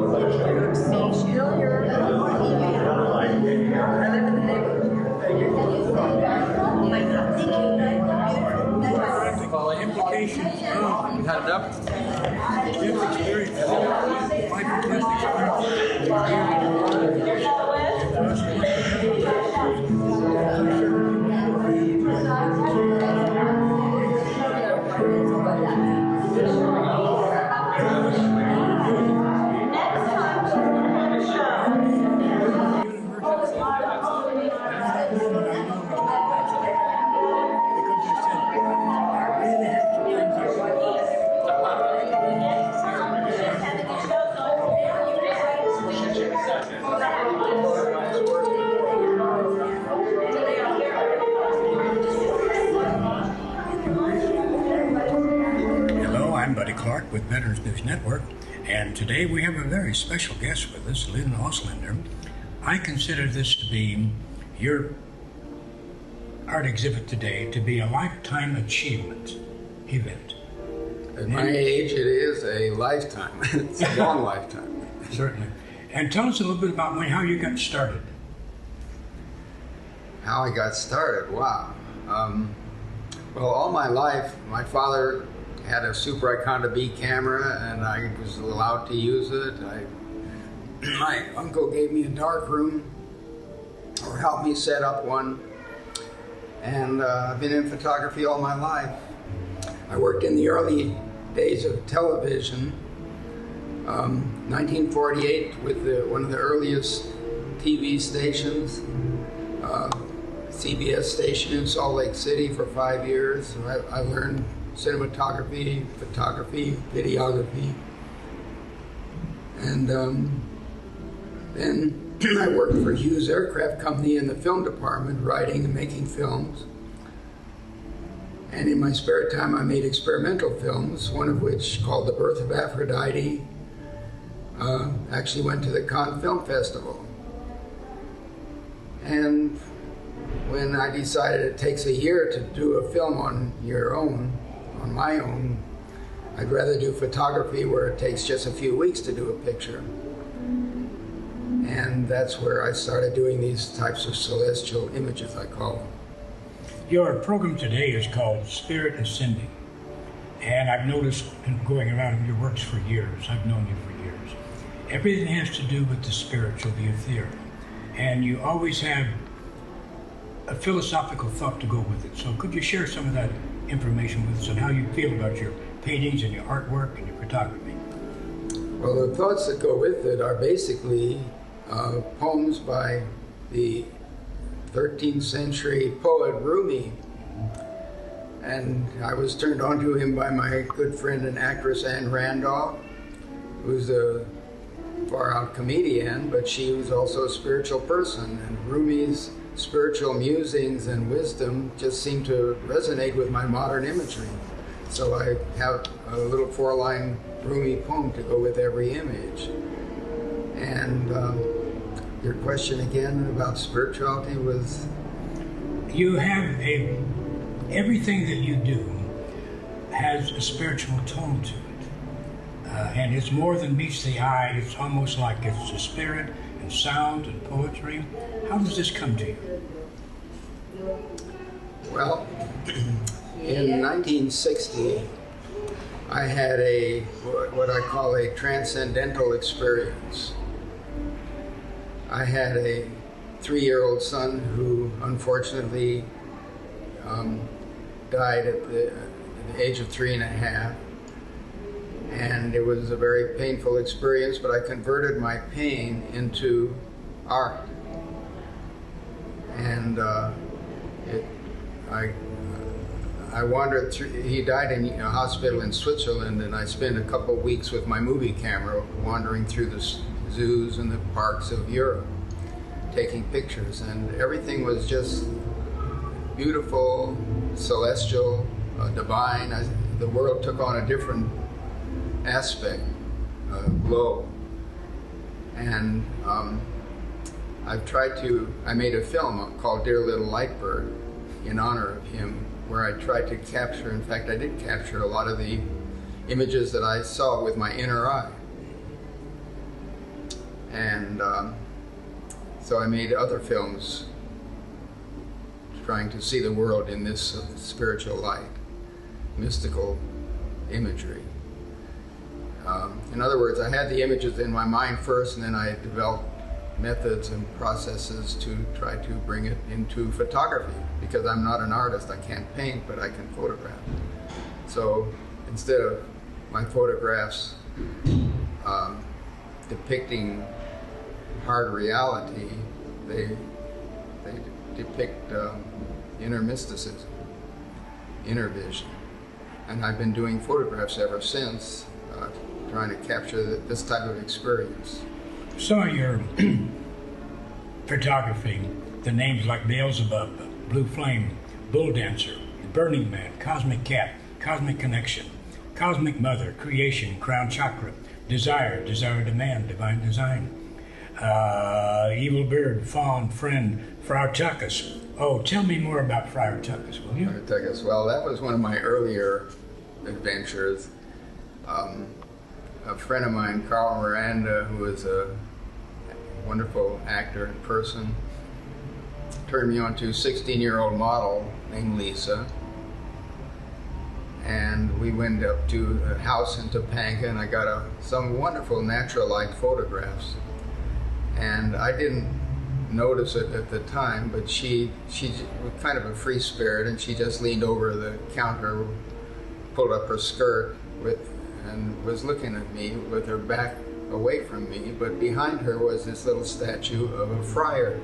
Still here. I live in the neighborhood. Well, the implications of you had enough gift experience, life and test with Veterans News Network, and today we have a very special guest with us, Leland Auslender. I consider this to be your art exhibit today to be a lifetime achievement event. At my age, it is a lifetime. It's a long lifetime. Certainly. And tell us a little bit about how you got started. How I got started? Wow. Well, all my life, my father had a Super Iconda B camera, and I was allowed to use it. My uncle gave me a dark room, or helped me set up one, and I've been in photography all my life. I worked in the early days of television, 1948 with one of the earliest TV stations, CBS station in Salt Lake City for 5 years. I learned cinematography, photography, videography, and then I worked for Hughes Aircraft Company in the film department, writing and making films. And in my spare time, I made experimental films, one of which, called The Birth of Aphrodite, actually went to the Cannes Film Festival. And when I decided it takes a year to do a film on your own, on my own, I'd rather do photography where it takes just a few weeks to do a picture. And that's where I started doing these types of celestial images, I call them. Your program today is called Spirit Ascending. And I've noticed, going around your works for years, I've known you for years, everything has to do with the spiritual, the ethereal. And you always have a philosophical thought to go with it. So could you share some of that information with us on how you feel about your paintings and your artwork and your photography? Well, the thoughts that go with it are basically poems by the 13th century poet Rumi. And I was turned on to him by my good friend and actress Anne Randolph, who's a far-out comedian, but she was also a spiritual person. And Rumi's spiritual musings and wisdom just seem to resonate with my modern imagery. So I have a little 4-line Rumi poem to go with every image. And your question again about spirituality was? You have everything that you do has a spiritual tone to it. And it's more than meets the eye. It's almost like it's the spirit and sound and poetry. How does this come to you? Well, in 1960, I had what I call a transcendental experience. I had a 3-year-old son who unfortunately died at the age of 3.5. And it was a very painful experience, but I converted my pain into art. And I wandered through. He died in a hospital in Switzerland, and I spent a couple of weeks with my movie camera wandering through the zoos and the parks of Europe, taking pictures, and everything was just beautiful, celestial, divine. The world took on a different aspect, glow. And I made a film called Dear Little Lightbird in honor of him, where I tried to capture, in fact I did capture a lot of the images that I saw with my inner eye. And so I made other films trying to see the world in this spiritual light, mystical imagery. In other words, I had the images in my mind first, and then I developed methods and processes to try to bring it into photography, because I'm not an artist. I can't paint, but I can photograph. So instead of my photographs depicting hard reality, they depict inner mysticism, inner vision. And I've been doing photographs ever since, trying to capture this type of experience. Some of your photography, the names like Beelzebub, Blue Flame, Bull Dancer, Burning Man, Cosmic Cat, Cosmic Connection, Cosmic Mother, Creation, Crown Chakra, Desire, Desire to Man, Divine Design, Evil Bird, Fawn, Friend, Friar Tuckus. Oh, tell me more about Friar Tuckus, will you? Friar Tuckus, well, that was one of my earlier adventures. A friend of mine, Carl Miranda, who is a wonderful actor in person, turned me on to a 16-year-old model named Lisa. And we went up to a house in Topanga, and I got some wonderful natural light photographs. And I didn't notice it at the time, but she was kind of a free spirit, and she just leaned over the counter, pulled up her skirt and was looking at me with her back away from me, but behind her was this little statue of a friar.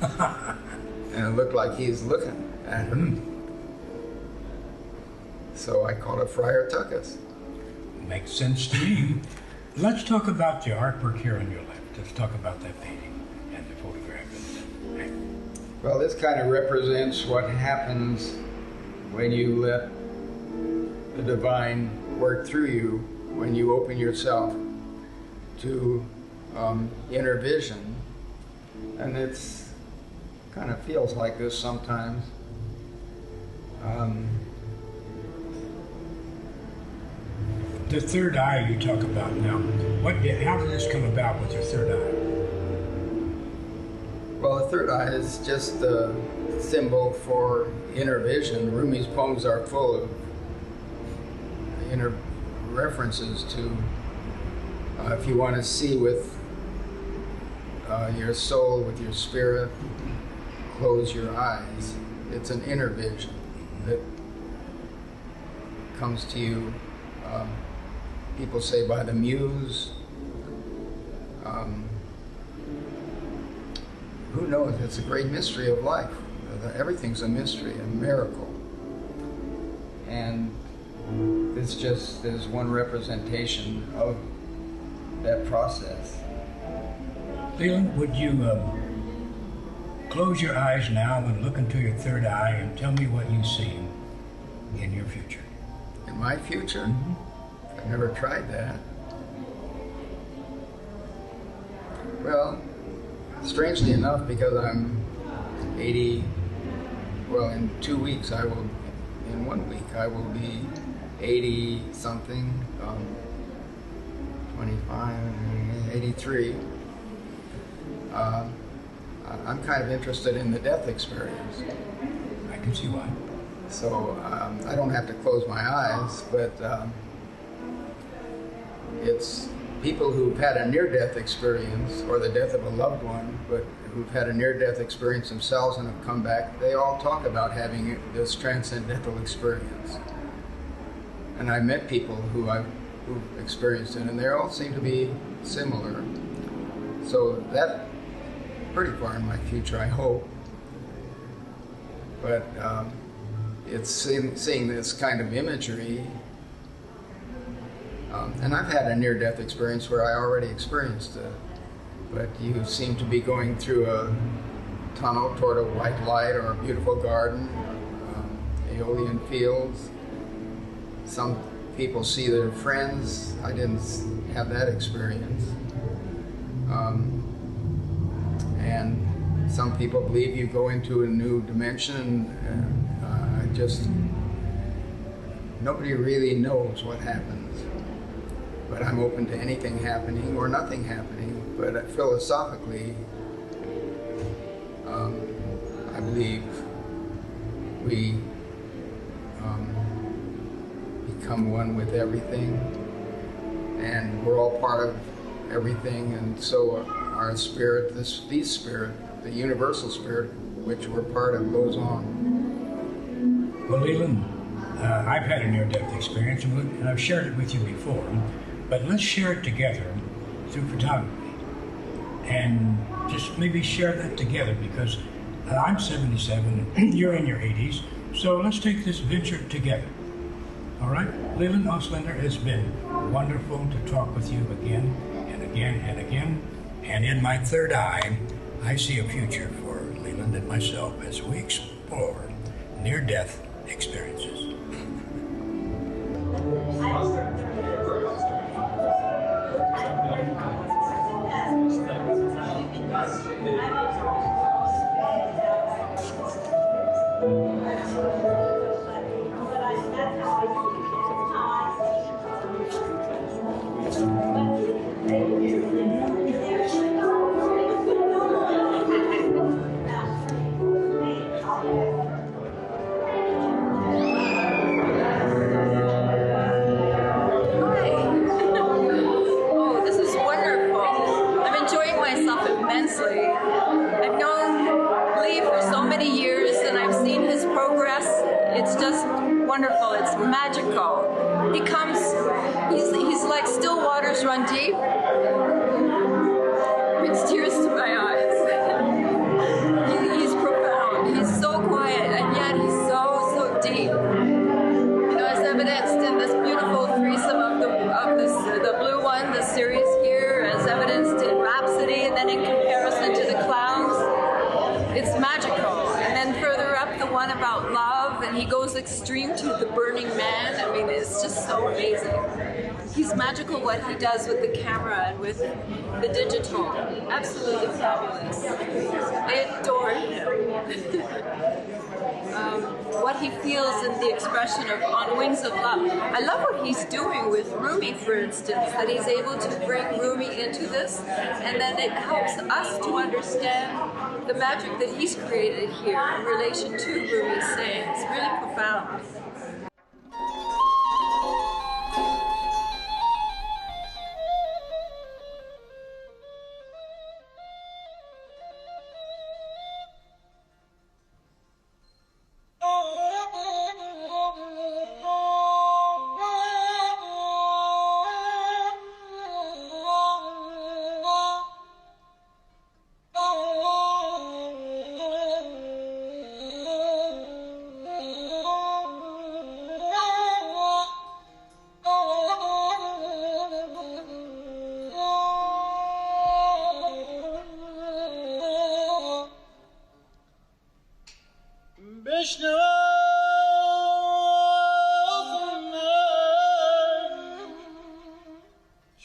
And it looked like he's looking at her. So I called it Friar Tuckus. Makes sense to me. Let's talk about the artwork here on your left. Let's talk about that painting and the photograph. Well, this kind of represents what happens when you let the divine work through you, when you open yourself to inner vision. And it's kind of feels like this sometimes. The third eye you talk about now, how did this come about with your third eye? Well, the third eye is just a symbol for inner vision. Rumi's poems are full of inner references to, if you want to see with your soul, with your spirit, close your eyes. It's an inner vision that comes to you. People say by the muse. Who knows? It's a great mystery of life. Everything's a mystery, a miracle. And this just is one representation of that process. Leland, would you close your eyes now and look into your third eye and tell me what you see in your future? In my future? Mm-hmm. I've never tried that. Well, strangely enough, because I'm 80, well, in 2 weeks in 1 week, I will be 80 something, 25, 83. I'm kind of interested in the death experience. I can see why. So I don't have to close my eyes, but it's people who've had a near-death experience, or the death of a loved one, but who've had a near-death experience themselves and have come back, they all talk about having this transcendental experience. And I've met people who've experienced it, and they all seem to be similar. So that's pretty far in my future, I hope. But it's seeing this kind of imagery. And I've had a near-death experience where I already experienced it. But you seem to be going through a tunnel toward a white light or a beautiful garden, aeolian fields. Some people see their friends. I didn't have that experience. And some people believe you go into a new dimension. Nobody really knows what happens. But I'm open to anything happening or nothing happening. but philosophically, I believe we become one with everything, and we're all part of everything, and so our spirit, the spirit, the universal spirit, which we're part of, goes on. Well, Leland, I've had a near-death experience, and I've shared it with you before, but let's share it together through photography, and just maybe share that together, because I'm 77, you're in your 80s, so let's take this venture together. All right? Leland Auslender, it's been wonderful to talk with you again and again and again, and in my third eye, I see a future for Leland and myself as we explore near-death experiences. I've known Lee for so many years, and I've seen his progress. It's just wonderful. It's magical. He comes, he's like still waters run deep. Brings tears to my eyes. He's profound. He's so quiet, and yet he's so deep. You know, as evidenced in this beautiful threesome of the blue one, the series here, as evidenced in Rhapsody, and then in comparison to the clowns, it's magical. And then further up, the one about love, and he goes extreme to the Burning Man. I mean, it's just so amazing. He's magical what he does with the camera and with the digital. Absolutely fabulous. I adore him. What he feels in the expression of On Wings of Love. I love what he's doing with Rumi, for instance, that he's able to bring Rumi into this, and then it helps us to understand the magic that he's created here in relation to Rumi's saying. It's really profound.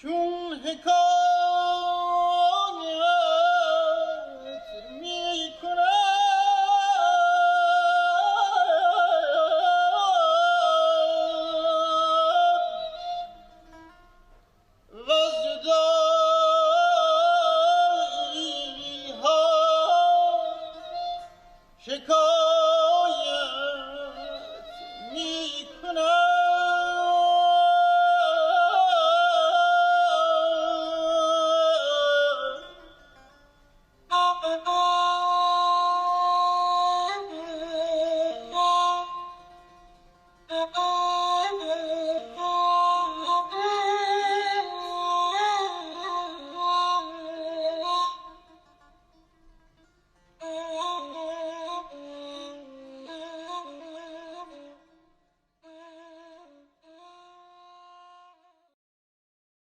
چون حکایت